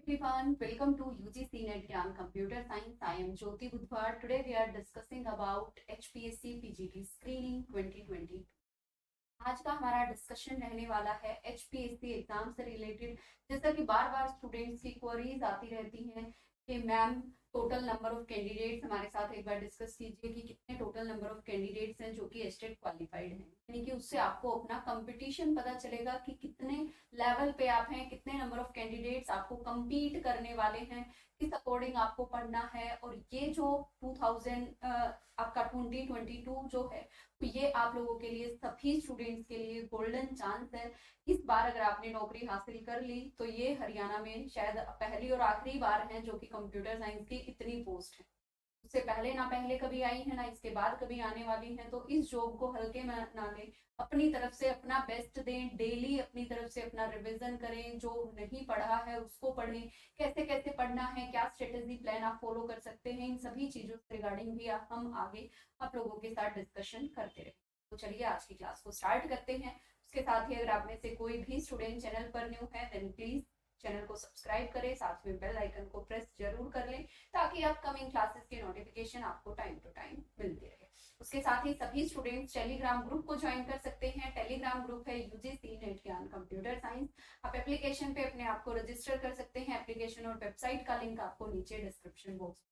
everyone, welcome to UGC NET Gyan Computer Science. I am Jyoti Budhwar. Today we are discussing about HPSC PGT Screening 2020. आज का हमारा discussion रहने वाला है HPSC exam से related. जैसा कि बार बार स्टूडेंट्स की क्वेरीज आती रहती हैं कि ma'am total number of candidates हमारे साथ एक बार डिस्कस कीजिए कि कितने टोटल नंबर ऑफ कैंडिडेट्स हैं जो कि एस्टेट क्वालिफाइड हैं, यानी कि उससे आपको अपना कंपटीशन पता चलेगा कि कितने लेवल पे आप हैं, कितने नंबर ऑफ कैंडिडेट्स आपको compete करने वाले हैं, किस अकॉर्डिंग आपको पढ़ना है। और ये जो 2022 जो है ये आप लोगों के लिए, सभी स्टूडेंट्स के लिए गोल्डन चांस है। इस बार अगर आपने नौकरी हासिल कर ली तो ये हरियाणा में शायद पहली और आखिरी बार है जो कि कंप्यूटर साइंस की इतनी पोस्ट है। उससे पहले ना पहले कभी आई है ना इसके बाद कभी आने वाली है। तो इस जॉब को हल्के में ना लें, अपनी तरफ से अपना बेस्ट दें, डेली अपनी तरफ से अपना रिवीजन करें, जो नहीं पढ़ा है उसको पढ़ें, कैसे कैसे पढ़ना है, क्या स्ट्रेटेजी प्लान आप फॉलो कर सकते हैं, इन सभी चीजों से रिगार्डिंग भी हम आगे आप लोगों के साथ डिस्कशन करते रहे। तो चलिए आज की क्लास को स्टार्ट करते हैं। उसके साथ ही अगर आप में से कोई भी स्टूडेंट चैनल पर न्यू है देन प्लीज चैनल को सब्सक्राइब करें, साथ में बेल आइकन को प्रेस जरूर कर लें ताकि अपकमिंग क्लासेस के नोटिफिकेशन आपको टाइम टू टाइम मिलते रहे। उसके साथ ही सभी स्टूडेंट्स टेलीग्राम ग्रुप को ज्वाइन कर सकते हैं। टेलीग्राम ग्रुप है यूजीसी नेट ज्ञान कंप्यूटर साइंस। आप एप्लीकेशन पे अपने आप को रजिस्टर कर सकते हैं। एप्लीकेशन और वेबसाइट का लिंक आपको नीचे डिस्क्रिप्शन बॉक्स में।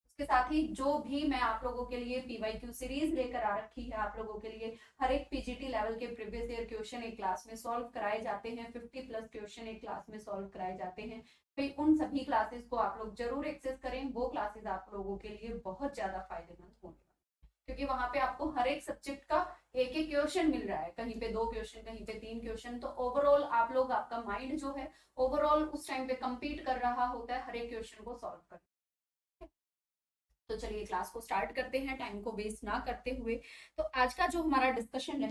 उसके साथ ही जो भी मैं आप लोगों के लिए पीवाईक्यू सीरीज लेकर आ रखी है, आप लोगों के लिए हर एक पीजीटी लेवल के प्रीवियस ईयर क्वेश्चन एक क्लास में सॉल्व कराए जाते हैं। 50+ क्वेश्चन एक क्लास में सॉल्व कराए जाते हैं। फिर उन सभी क्लासेस को आप लोग जरूर एक्सेस करें। वो क्लासेस आप लोगों के लिए बहुत ज्यादा फायदेमंद होंगे क्योंकि वहां पे आपको हर एक सब्जेक्ट का एक एक क्वेश्चन मिल रहा है, कहीं पे 2 क्वेश्चन, कहीं पे 3 क्वेश्चन। तो ओवरऑल आप लोग, आपका माइंड जो है ओवरऑल उस टाइम पे compete कर रहा होता है हर एक क्वेश्चन को सॉल्व कर। तो चलिए क्लास को स्टार्ट करते हैं टाइम को वेस्ट ना करते हुए। तो आज का जो हमारा डिस्कशन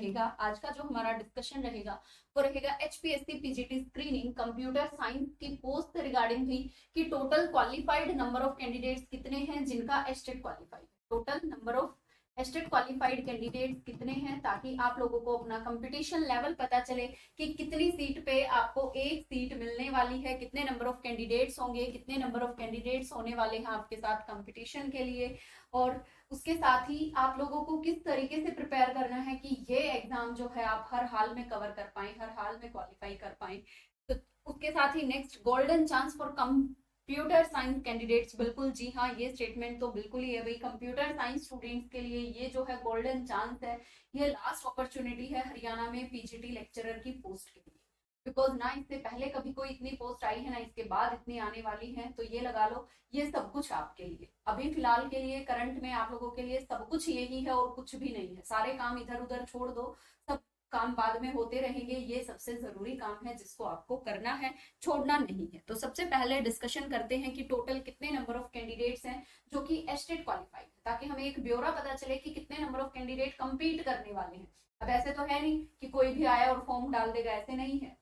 रहेगा वो रहेगा HPSC PGT screening computer science की पोस्ट रिगार्डिंग भी कि total qualified number of candidates कितने हैं जिनका estate qualified, total number of estate qualified candidates कितने हैं, ताकि आप लोगों को अपना कंपटीशन लेवल पता चले कि कितनी सीट पे आपको एक सीट मिलने वाली है, कितने नंबर ऑफ कैंडिडेट्स होंगे, कितने नंबर ऑफ कैंडिडेट्स होने वाले हैं आपके साथ कंपटीशन के लिए। और उसके साथ ही आप लोगों को किस तरीके से प्रिपेयर करना है कि ये एग्जाम जो है आप हर हाल में कवर कर पाए, हर हाल में क्वालिफाई कर पाए। तो उसके साथ ही next golden chance for computer science candidates, बिल्कुल जी हाँ, ये स्टेटमेंट तो बिल्कुल ही है भाई। कंप्यूटर साइंस स्टूडेंट्स के लिए ये जो है गोल्डन चांस है, ये लास्ट अपॉर्चुनिटी है हरियाणा में पीजीटी लेक्चरर की पोस्ट के लिए। बिकॉज ना इससे पहले कभी कोई इतनी पोस्ट आई है ना इसके बाद इतनी आने वाली है। तो ये लगा लो ये सब कुछ आपके लिए, अभी फिलहाल के लिए करंट में आप लोगों के लिए सब कुछ यही है और कुछ भी नहीं है। सारे काम इधर उधर छोड़ दो, सब काम बाद में होते रहेंगे। ये सबसे जरूरी काम है जिसको आपको करना है, छोड़ना नहीं है। तो सबसे पहले डिस्कशन करते हैं कि टोटल कितने नंबर ऑफ कैंडिडेट्स हैं जो कि एस्टेट क्वालिफाइड है, ताकि हमें एक ब्यौरा पता चले कि कितने नंबर ऑफ कैंडिडेट कंपीट करने वाले हैं। अब ऐसे तो है नहीं कि कोई भी आया और फॉर्म डाल देगा, ऐसे नहीं है।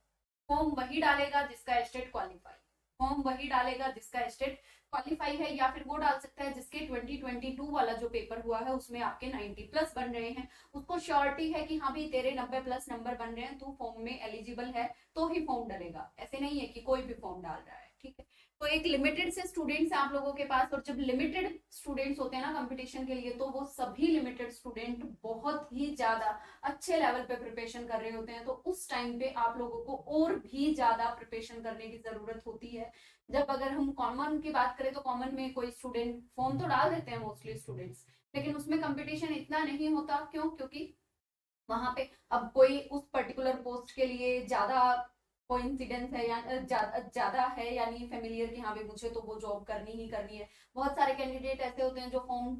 फॉर्म वही डालेगा जिसका एस्टेट क्वालिफाई, फॉर्म वही डालेगा जिसका एस्टेट क्वालिफाई है, या फिर वो डाल सकता है जिसके 2022 वाला जो पेपर हुआ है उसमें आपके 90+ बन रहे हैं। उसको श्योरिटी है कि हाँ भी तेरे 90+ नंबर बन रहे हैं, तू फॉर्म में एलिजिबल है तो ही फॉर्म डालेगा। ऐसे नहीं है कि कोई भी फॉर्म डाल रहा है, ठीक है। तो एक लिमिटेड से स्टूडेंट्स आप लोगों के पास, और जब लिमिटेड स्टूडेंट्स होते हैं ना कंपटीशन के लिए, तो वो सभी लिमिटेड स्टूडेंट बहुत ही ज्यादा अच्छे लेवल पे प्रिपरेशन कर रहे होते हैं। तो उस टाइम पे आप लोगों को और भी ज्यादा प्रिपरेशन करने की जरूरत होती है। जब अगर हम कॉमन की बात करें तो कॉमन में कोई स्टूडेंट फॉर्म तो डाल देते हैं मोस्टली स्टूडेंट्स, लेकिन उसमें कंपटीशन इतना नहीं होता। क्यों? क्योंकि वहां पे अब कोई उस पर्टिकुलर पोस्ट के लिए ज्यादा कोइंसिडेंस है या ज्यादा है, यानी फेमिलियर कि हाँ भाई मुझे तो वो जॉब करनी ही करनी है। बहुत सारे कैंडिडेट ऐसे होते हैं जो फॉर्म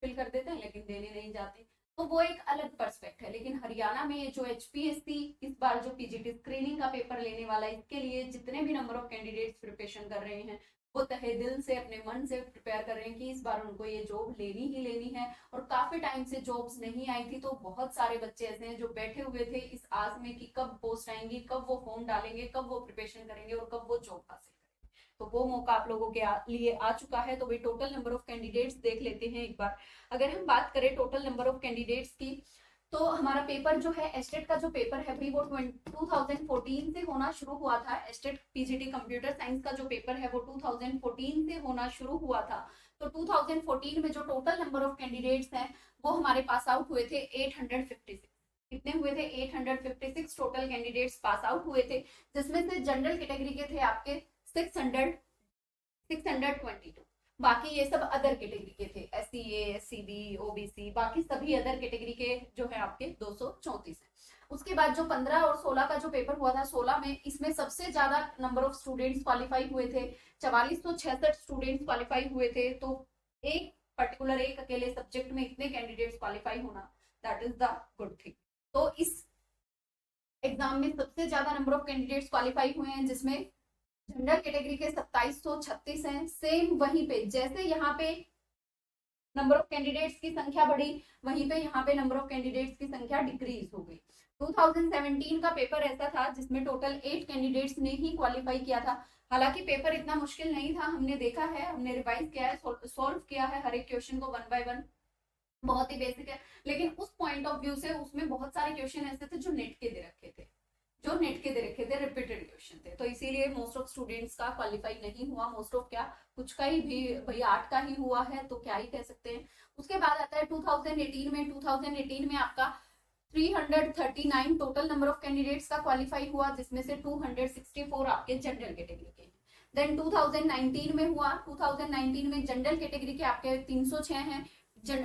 फिल कर देते हैं लेकिन देने नहीं जाते, तो वो एक अलग पर्सपेक्ट है। लेकिन हरियाणा में ये जो HPSC इस बार जो पीजीटी स्क्रीनिंग का पेपर लेने वाला है, इसके लिए जितने भी नंबर ऑफ कैंडिडेट्स प्रिपरेशन कर रहे हैं वो तहे दिल से अपने मन से प्रिपेयर कर रहे हैं कि इस बार उनको ये जॉब लेनी ही लेनी है। और काफी टाइम से जॉब्स नहीं आई थी, तो बहुत सारे बच्चे ऐसे हैं जो बैठे हुए थे इस आस में कि कब पोस्ट आएंगी, कब वो फॉर्म डालेंगे, कब वो प्रिपरेशन करेंगे और कब वो जॉब हासिल करेंगे। तो वो मौका आप लोगों के लिए आ चुका है। तो भाई टोटल नंबर ऑफ कैंडिडेट्स देख लेते हैं एक बार। अगर हम बात करें टोटल नंबर ऑफ कैंडिडेट्स की, तो हमारा पेपर जो है एस्टेट का जो पेपर है भाई वो 2014 से होना शुरू हुआ था। एस्टेट पीजीटी कंप्यूटर साइंस का जो पेपर है वो 2014 से होना शुरू हुआ था। तो 2014 में जो टोटल नंबर ऑफ कैंडिडेट्स हैं वो हमारे पास आउट हुए थे 856। कितने हुए थे? 856 टोटल कैंडिडेट्स पास आउट हुए थे, जिसमें से जनरल कैटेगरी के थे आपके 622। बाकी ये सब अदर कैटेगरी के थे, SC SCB OBC, बाकी सभी अदर कैटेगरी के जो है आपके 234 है। उसके बाद जो 15 और 16 का जो पेपर हुआ था, 16 में इसमें सबसे ज्यादा नंबर ऑफ स्टूडेंट्स क्वालिफाई हुए थे, 4466 स्टूडेंट्स क्वालिफाई हुए थे। तो एक पर्टिकुलर एक अकेले सब्जेक्ट में इतने कैंडिडेट्स क्वालिफाई होना, that is the good thing. तो इस एग्जाम में सबसे ज्यादा नंबर ऑफ कैंडिडेट्स क्वालिफाई हुए हैं, जिसमें जनरल कैटेगरी के 2736 हैं। सेम वहीं पे जैसे यहाँ पे नंबर ऑफ कैंडिडेट्स की संख्या बढ़ी, वहीं पे यहाँ पे नंबर ऑफ कैंडिडेट्स की संख्या डिक्रीज हो गई। 2017 का पेपर ऐसा था जिसमें टोटल 8 कैंडिडेट्स ने ही क्वालिफाई किया था। हालांकि पेपर इतना मुश्किल नहीं था, हमने देखा है, हमने रिवाइज किया है, सॉल्व किया है हर एक क्वेश्चन को 1 बाय 1, बहुत ही बेसिक है। लेकिन उस पॉइंट ऑफ व्यू से उसमें बहुत सारे क्वेश्चन ऐसे थे जो नेट के दे रखे थे, रिपीटेड क्वेश्चन थे। तो इसीलिए मोस्ट ऑफ स्टूडेंट्स का क्वालिफाई नहीं हुआ। मोस्ट ऑफ क्या, कुछ का ही भी भाई 8 का ही हुआ है, तो क्या ही कह सकते हैं। उसके बाद आता है 2018 में। 2018 में आपका 339 टोटल नंबर ऑफ कैंडिडेट्स का क्वालिफाई हुआ, जिसमें से 264 आपके जनरल कैटेगरी के। देन 2019 में हुआ। 2019 में जनरल कैटेगरी के आपके 306 हैं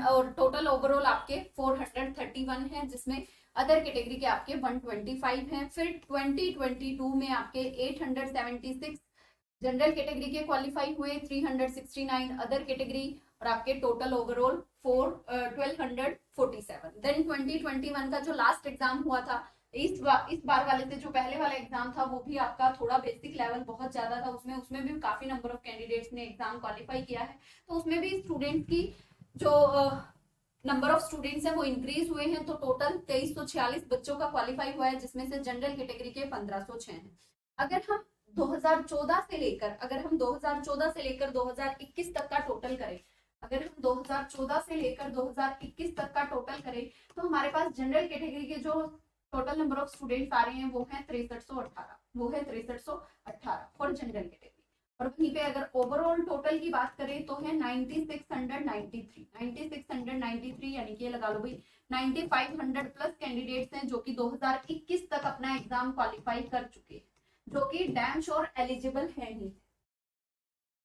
और टोटल ओवरऑल आपके 431 है, जिसमें अदर कैटेगरी के आपके 125 हैं। फिर 2022 में आपके 876 जनरल कैटेगरी के क्वालिफाई हुए, 369 अदर कैटेगरी, और आपके टोटल ओवरऑल 1247। देन 2021 का जो लास्ट एग्जाम हुआ था, इस बार वाले से जो पहले वाला एग्जाम था वो भी आपका थोड़ा बेसिक लेवल बहुत ज्यादा था, उसमें भी काफी नंबर ऑफ कैंडिडेट्स ने एग्जाम क्वालिफाई किया है। तो उसमें भी स्टूडेंट्स की जो नंबर ऑफ स्टूडेंट्स हैं वो इंक्रीज हुए हैं। तो टोटल 2346 बच्चों का क्वालिफाई हुआ है, जिसमें से जनरल कैटेगरी के 1506 हैं। अगर हम 2014 से लेकर 2021 तक का टोटल करें, अगर हम 2014 से लेकर 2021 तक का टोटल करें, तो हमारे पास जनरल कैटेगरी के जो टोटल नंबर ऑफ स्टूडेंट्स आ रहे हैं वो है 6318 फॉर जनरल कैटेगरी। और वहीं पे अगर ओवरऑल टोटल की बात करें तो है 9693 यानी कि लगा लो भाई 9500 प्लस कैंडिडेट्स हैं जो कि 2021 तक अपना एग्जाम क्वालिफाई कर चुके हैं, जो कि डैम श्योर एलिजिबल है ही,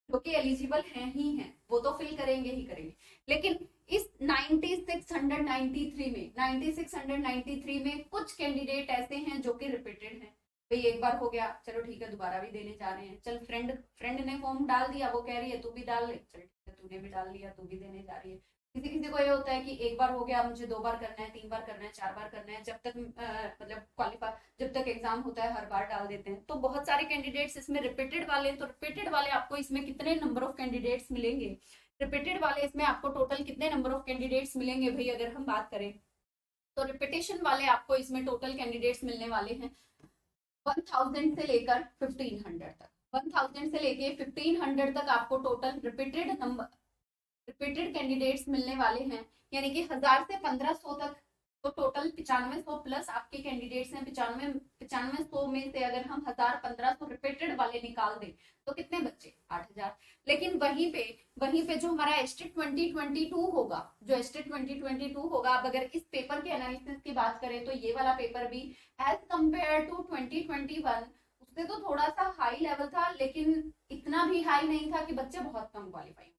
जो कि एलिजिबल हैं ही हैं, वो तो फिल करेंगे ही करेंगे। लेकिन इस 9693 में कुछ कैंडिडेट ऐसे हैं जो कि रिपीटेड हैं। भाई एक बार हो गया, चलो ठीक है दोबारा भी देने जा रहे हैं। चल फ्रेंड ने फॉर्म डाल दिया, वो कह रही है तू भी डाल ले, चल ठीक है तूने भी डाल लिया, तू भी देने जा रही है। किसी किसी को ये होता है कि एक बार हो गया, मुझे 2 बार करना है, 3 बार करना है, 4 बार करना है, जब तक मतलब क्वालिफाई, जब तक एग्जाम होता है हर बार डाल देते हैं। तो बहुत सारे कैंडिडेट्स इसमें रिपीटेड वाले, तो रिपीटेड वाले आपको इसमें कितने नंबर ऑफ कैंडिडेट्स मिलेंगे? रिपीटेड वाले इसमें आपको टोटल कितने नंबर ऑफ कैंडिडेट्स मिलेंगे भाई? अगर हम बात करें तो रिपीटेशन वाले आपको इसमें टोटल कैंडिडेट्स मिलने वाले हैं 1000 से लेकर 1500 तक। 1000 से लेके 1500 तक आपको टोटल रिपीटेड कैंडिडेट्स मिलने वाले हैं, यानी कि 1000 से 1500 तक। तो टोटल 9500 प्लस आपके कैंडिडेट्स हैं। 9500 में से अगर हम 1000-1500 रिपीटेड वाले निकाल दें तो कितने बच्चे? 8000। लेकिन वहीं पे जो हमारा एस्टेट 2022 होगा, अब अगर इस पेपर के एनालिसिस की बात करें तो ये वाला पेपर भी एज कंपेयर टू 2021 उससे तो थोड़ा सा हाई लेवल था, लेकिन इतना भी हाई नहीं था कि बच्चे बहुत कम क्वालिफाई।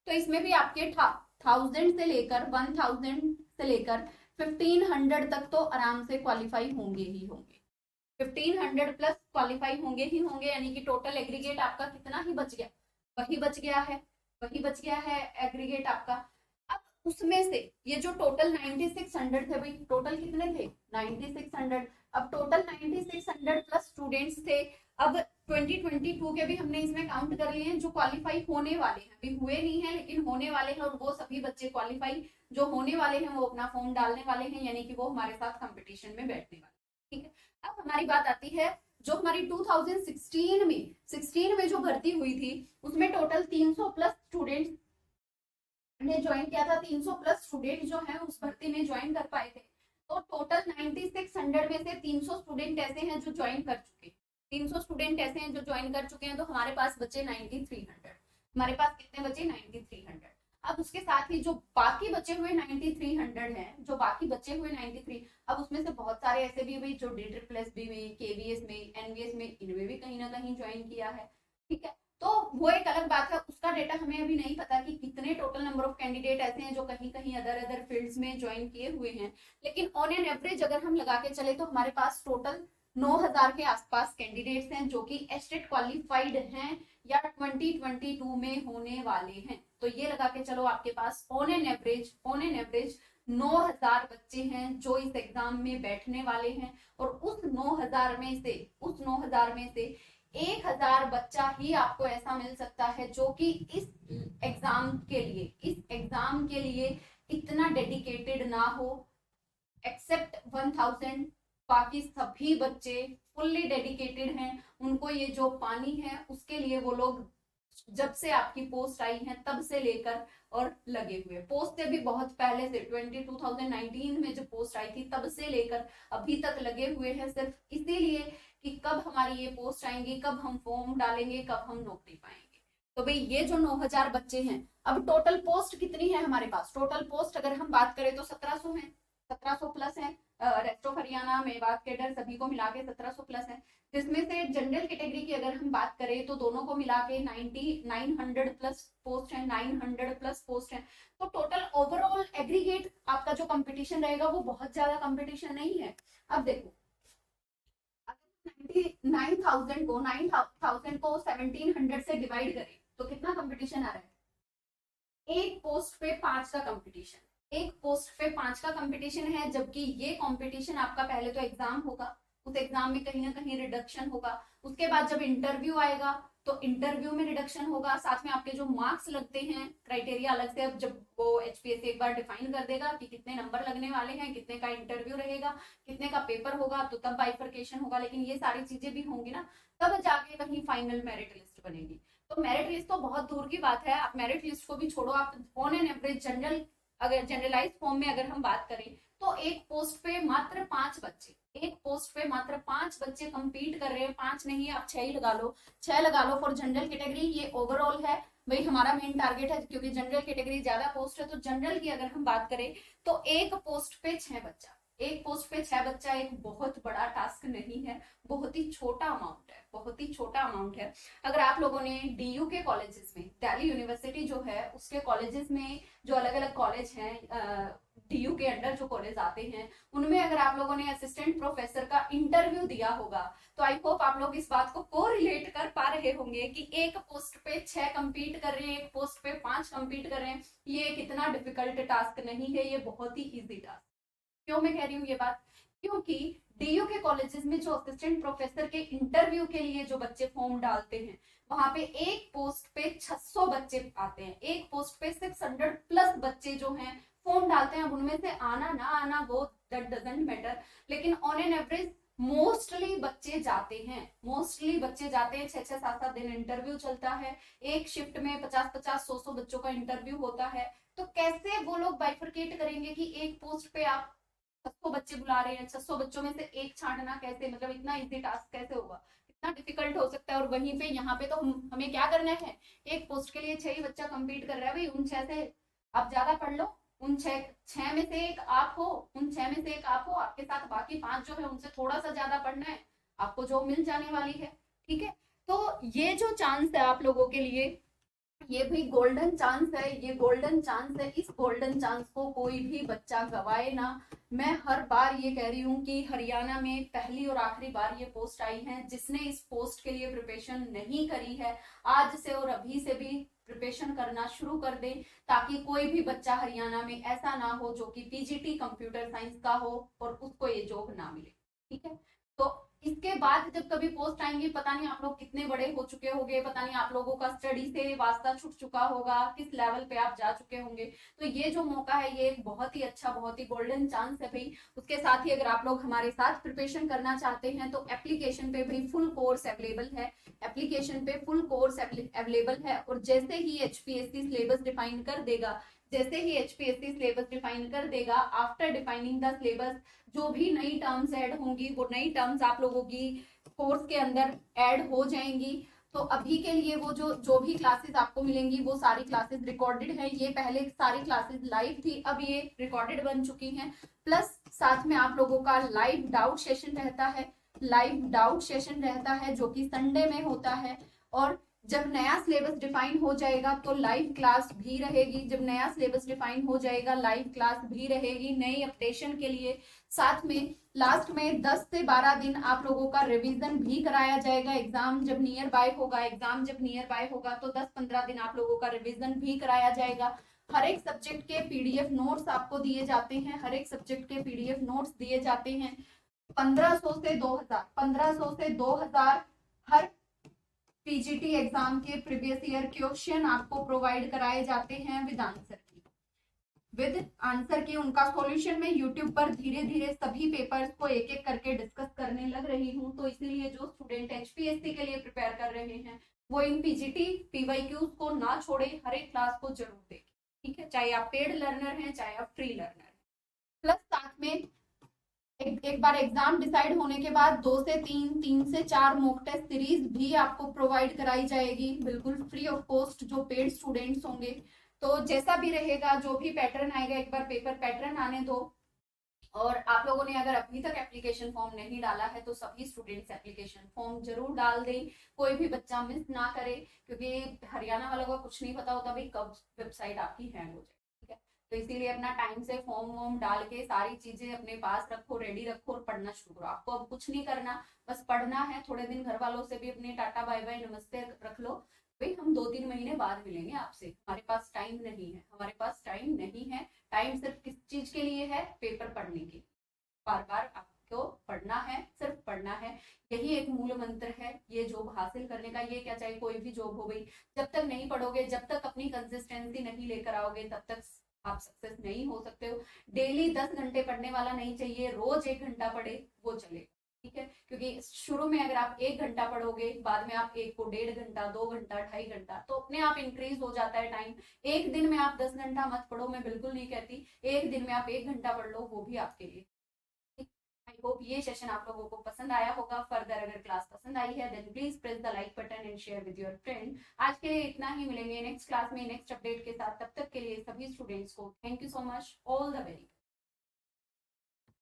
तो इसमें भी आपके 1000 से लेकर 1500 तक तो आराम से क्वालिफाई होंगे ही होंगे। 1500 प्लस क्वालिफाई होंगे ही होंगे, यानी कि टोटल एग्रीगेट आपका कितना ही बच गया? वही बच गया है एग्रीगेट आपका। अब उसमें से ये जो टोटल 9600 थे भाई, टोटल कितने थे? 9600। अब टोटल 9600 प्लस स्टूडेंट्स थे। अब 2022 के भी हमने इसमें काउंट कर लिए हैं जो क्वालिफाई होने वाले हैं, अभी हुए नहीं है लेकिन होने वाले हैं, और वो सभी बच्चे क्वालिफाई जो होने वाले हैं वो अपना फॉर्म डालने वाले हैं, यानी कि वो हमारे साथ कंपटीशन में बैठने वाले हैं। ठीक है, अब हमारी बात आती है जो हमारी 2016 में जो भर्ती हुई थी उसमें टोटल 300 प्लस स्टूडेंट्स ने ज्वाइन किया था। 300 प्लस स्टूडेंट जो है उस भर्ती में ज्वाइन कर पाए थे। तो टोटल 9600 में से 300 स्टूडेंट ऐसे हैं जो ज्वाइन कर चुके हैं, 300 स्टूडेंट ऐसे हैं जो ज्वाइन कर चुके हैं, तो हमारे पास बचे 9300। हमारे पास कितने बचे? 9300। अब उसके साथ ही जो बाकी बचे हुए 9300 हैं, जो बाकी बचे हुए 93, अब उसमें से बहुत सारे ऐसे भी हुए जो DSSB में, KVS में, NVS में, इनमें भी कहीं ना कहीं ज्वाइन किया है, ठीक है। तो वो एक अलग बात है, उसका डेटा हमें अभी नहीं पता कि कितने टोटल नंबर ऑफ कैंडिडेट ऐसे हैं जो कहीं कहीं अदर फील्ड्स में ज्वाइन किए हुए हैं, लेकिन ऑन एन एवरेज अगर हम लगा के चले तो हमारे पास टोटल 9000 के आसपास कैंडिडेट्स हैं जो कि एस्टेट क्वालिफाइड हैं या 2022 में होने वाले हैं। तो ये लगा के चलो आपके पास ऑन एन एवरेज 9000 बच्चे हैं जो इस एग्जाम में बैठने वाले हैं, और उस 9000 में से 1000 बच्चा ही आपको ऐसा मिल सकता है जो कि इस एग्जाम के लिए इतना डेडिकेटेड ना हो, एक्सेप्ट 1000। बाकी सभी बच्चे फुल्ली डेडिकेटेड हैं, उनको ये जो पानी है उसके लिए वो लोग जब से आपकी पोस्ट आई है तब से लेकर और लगे हुए, पोस्ट से भी बहुत पहले से 2019 में जब पोस्ट आई थी तब से लेकर अभी तक लगे हुए हैं, सिर्फ इसीलिए कि कब हमारी ये पोस्ट आएंगी, कब हम फॉर्म डालेंगे, कब हम नौकरी पाएंगे। तो भाई ये जो 9000 बच्चे हैं, अब टोटल पोस्ट कितनी है हमारे पास? टोटल पोस्ट अगर हम बात करें तो 1700 है, 1700 प्लस है। Rest of Haryana, Mewat, cadre सभी को मिला के 1700 प्लस है, जिसमें से जनरल कैटेगरी की अगर हम बात करें तो दोनों को मिला के 900 प्लस पोस्ट है, 900 प्लस पोस्ट है। तो टोटल ओवरऑल एग्रीगेट आपका जो कंपटीशन रहेगा वो बहुत ज्यादा कंपटीशन नहीं है। अब देखो 9000 को 1700 से डिवाइड करें तो कितना कंपटीशन आ रहा है? एक पोस्ट पे 5 का कंपटीशन, एक पोस्ट पे 5 का कंपटीशन है, जबकि ये कंपटीशन आपका पहले तो एग्जाम होगा, उस एग्जाम में कहीं ना कहीं रिडक्शन होगा, उसके बाद जब इंटरव्यू आएगा तो इंटरव्यू में रिडक्शन होगा, साथ में आपके जो मार्क्स लगते हैं क्राइटेरिया अलग से, अब जब वो HPSC एक बार डिफाइन कर देगा कि कितने नंबर लगने वाले हैं, कितने का इंटरव्यू रहेगा, कितने का पेपर होगा, तो तब बाइफर्केशन होगा, लेकिन ये सारी चीजें भी होंगी ना, तब जाके कहीं फाइनल मेरिट लिस्ट बनेगी। तो मेरिट लिस्ट तो बहुत दूर की बात है, आप मेरिट लिस्ट को भी छोड़ो, आप ऑन एन एवरेज अगर जनरलाइज फॉर्म में अगर हम बात करें तो एक पोस्ट पे मात्र 5 बच्चे, एक पोस्ट पे मात्र 5 बच्चे कंपीट कर रहे हैं, 5 नहीं आप 6 ही लगा लो, 6 लगा लो फॉर जनरल कैटेगरी। ये ओवरऑल है भाई, हमारा मेन टारगेट है, क्योंकि जनरल कैटेगरी ज्यादा पोस्ट है, तो जनरल की अगर हम बात करें तो एक पोस्ट पे 6 बच्चा, एक पोस्ट पे 6 बच्चा एक बहुत बड़ा टास्क नहीं है, बहुत ही छोटा अमाउंट है, बहुत ही छोटा अमाउंट है। अगर आप लोगों ने DU के कॉलेजेस में, दिल्ली यूनिवर्सिटी जो है उसके कॉलेजेस में जो अलग अलग कॉलेज हैं, DU के अंडर जो कॉलेज आते हैं, उनमें अगर आप लोगों ने असिस्टेंट प्रोफेसर का इंटरव्यू दिया होगा तो आई होप आप लोग इस बात को कोरिलेट कर पा रहे होंगे कि एक पोस्ट पे 6 कंपीट कर रहे हैं, एक पोस्ट पे 5 कंपीट कर रहे हैं, ये कितना डिफिकल्ट टास्क नहीं है, ये बहुत ही इजी टास्क। क्यों मैं कह रही हूँ ये बात? क्योंकि DU के कॉलेजेस में जो असिस्टेंट प्रोफेसर के इंटरव्यू के लिए जो बच्चे फॉर्म डालते हैं, वहां पे एक पोस्ट पे 600 बच्चे आते हैं, एक पोस्ट पे 600 प्लस बच्चे जो हैं फॉर्म डालते हैं। अब उनमें से आना ना आना वो दैट डजंट मैटर, लेकिन ऑन एन एवरेज मोस्टली बच्चे जाते हैं, मोस्टली बच्चे जाते हैं, 6-6, 7-7 दिन इंटरव्यू चलता है, एक शिफ्ट में 50-50, 100-100 बच्चों का इंटरव्यू होता है। तो कैसे वो लोग बाइफरकेट करेंगे कि एक पोस्ट पे आप 600 बच्चे बुला रहे हैं, 600 बच्चों में से एक छांटना कैसे, मतलब इतना इजी टास्क कैसे होगा, कितना डिफिकल्ट हो सकता है। और वहीं पे यहाँ पे तो हमें क्या करना है, एक पोस्ट के लिए 6 ही बच्चा कंपीट कर रहा है, भाई उन 6 से आप ज्यादा पढ़ लो, उन 6 में से एक आप हो, उन 6 में से एक आप हो, आपके साथ बाकी 5 जो है उनसे थोड़ा सा ज्यादा पढ़ना है, आपको जॉब मिल जाने वाली है, ठीक है। तो ये जो चांस है आप लोगों के लिए, ये भी गोल्डन चांस है, ये गोल्डन चांस है, इस गोल्डन चांस को कोई भी बच्चा गवाए ना। मैं हर बार ये कह रही हूँ कि हरियाणा में पहली और आखिरी बार ये पोस्ट आई है, जिसने इस पोस्ट के लिए प्रिपरेशन नहीं करी है आज से और अभी से भी प्रिपरेशन करना शुरू कर दे, ताकि कोई भी बच्चा हरियाणा में ऐसा ना हो जो कि PGT कंप्यूटर साइंस का हो और उसको ये जॉब ना मिले, ठीक है। तो इसके बाद जब कभी पोस्ट आएंगी, पता नहीं आप लोग कितने बड़े हो चुके होंगे, पता नहीं आप लोगों का स्टडी से वास्ता छूट चुका होगा, किस लेवल पे आप जा चुके होंगे। तो ये जो मौका है ये एक बहुत ही अच्छा, बहुत ही गोल्डन चांस है भाई। उसके साथ ही अगर आप लोग हमारे साथ प्रिपरेशन करना चाहते हैं तो एप्लीकेशन पे भाई फुल कोर्स अवेलेबल है, एप्लीकेशन पे फुल कोर्स अवेलेबल है। और जैसे ही HPSC सिलेबस डिफाइन कर देगा, जैसे ही HPSC सिलेबस डिफाइन कर देगा, आफ्टर डिफाइनिंग द सिलेबस जो भी नई टर्म्स ऐड होंगी वो नई टर्म्स आप लोगों की कोर्स के अंदर ऐड हो जाएंगी। तो अभी के लिए वो जो जो भी क्लासेस आपको मिलेंगी वो सारी क्लासेस रिकॉर्डेड है। ये पहले सारी क्लासेस लाइव थी, अब ये रिकॉर्डेड बन चुकी हैं। प्लस साथ में आप लोगों का लाइव डाउट सेशन रहता है, लाइव डाउट सेशन रहता है जो कि संडे में होता है। और जब नया सिलेबस डिफाइन हो जाएगा तो लाइव क्लास भी रहेगी। जब नया सिलेबस डिफाइन हो जाएगा लाइव क्लास भी रहेगी नई अपडेशन के लिए। साथ में लास्ट में 10 से 12 दिन आप लोगों का रिवीजन भी कराया जाएगा। एग्जाम जब नियर बाय होगा तो 10-15 दिन आप लोगों का रिवीजन भी कराया जाएगा। हर एक सब्जेक्ट के पीडीएफ नोट्स आपको दिए जाते हैं, हर एक सब्जेक्ट के पीडीएफ नोट्स दिए जाते हैं। 1500 से 2000 हर पीजीटी एग्जाम के प्रीवियस ईयर क्वेश्चन आपको प्रोवाइड कराए जाते हैं विद आंसर की। उनका सॉल्यूशन मैं यूट्यूब पर धीरे धीरे सभी पेपर्स को एक एक करके डिस्कस करने लग रही हूँ। तो इसीलिए जो स्टूडेंट HPSC के लिए प्रिपेयर कर रहे हैं वो इन पीजीटी PYQs को ना छोड़े, हर एक क्लास को जरूर देखें, ठीक है, चाहे आप पेड लर्नर हैं चाहे आप फ्री लर्नर हैं। प्लस साथ में एक बार एग्जाम डिसाइड होने के बाद 2 से 3 से 4 मॉक टेस्ट सीरीज भी आपको प्रोवाइड कराई जाएगी बिल्कुल फ्री ऑफ कॉस्ट, जो पेड स्टूडेंट्स होंगे। तो जैसा भी रहेगा, जो भी पैटर्न आएगा, एक बार पेपर पैटर्न आने दो। और आप लोगों ने अगर अभी तक एप्लीकेशन फॉर्म नहीं डाला है तो सभी स्टूडेंट्स एप्लीकेशन फॉर्म जरूर डाल दें, कोई भी बच्चा मिस ना करे, क्योंकि हरियाणा वालों को कुछ नहीं पता होता भाई कब वेबसाइट आपकी हैंग हो जाए, ठीक है। तो इसीलिए अपना टाइम से फॉर्म वॉर्म डाल के सारी चीजें अपने पास रखो, रेडी रखो और पढ़ना शुरू करो। आपको अब कुछ नहीं करना, बस पढ़ना है। थोड़े दिन घर वालों से भी अपने टाटा बाय बाय नमस्ते रख लो, भाई हम 2-3 महीने बाद मिलेंगे आपसे, हमारे पास टाइम नहीं है, हमारे पास टाइम नहीं है। टाइम सिर्फ किस चीज के लिए है? पेपर पढ़ने के। बार बार आपको पढ़ना है, सिर्फ पढ़ना है, यही एक मूल मंत्र है ये जॉब हासिल करने का। ये क्या, चाहे कोई भी जॉब हो गई, जब तक नहीं पढ़ोगे, जब तक अपनी कंसिस्टेंसी नहीं लेकर आओगे, तब तक आप सक्सेस नहीं हो सकते हो। डेली 10 घंटे पढ़ने वाला नहीं चाहिए, रोज 1 घंटा पढ़े वो चले, ठीक है। क्योंकि शुरू में अगर आप 1 घंटा पढ़ोगे, बाद में आप 1 को 1.5 घंटा, 2 घंटा, 2.5 घंटा, तो अपने आप इंक्रीज हो जाता है टाइम। एक दिन में आप 10 घंटा मत पढ़ो, मैं बिल्कुल नहीं कहती, एक दिन में आप 1 घंटा पढ़ लो, वो भी आपके लिए। आई होप ये सेशन आप लोगों को पसंद आया होगा। फर्दर अगर क्लास पसंद आई है then please press the like button and share with your friend. आज के लिए इतना ही, मिलेंगे नेक्स्ट क्लास में नेक्स्ट अपडेट के साथ। तब तक के लिए सभी स्टूडेंट्स को thank you so much, all the very.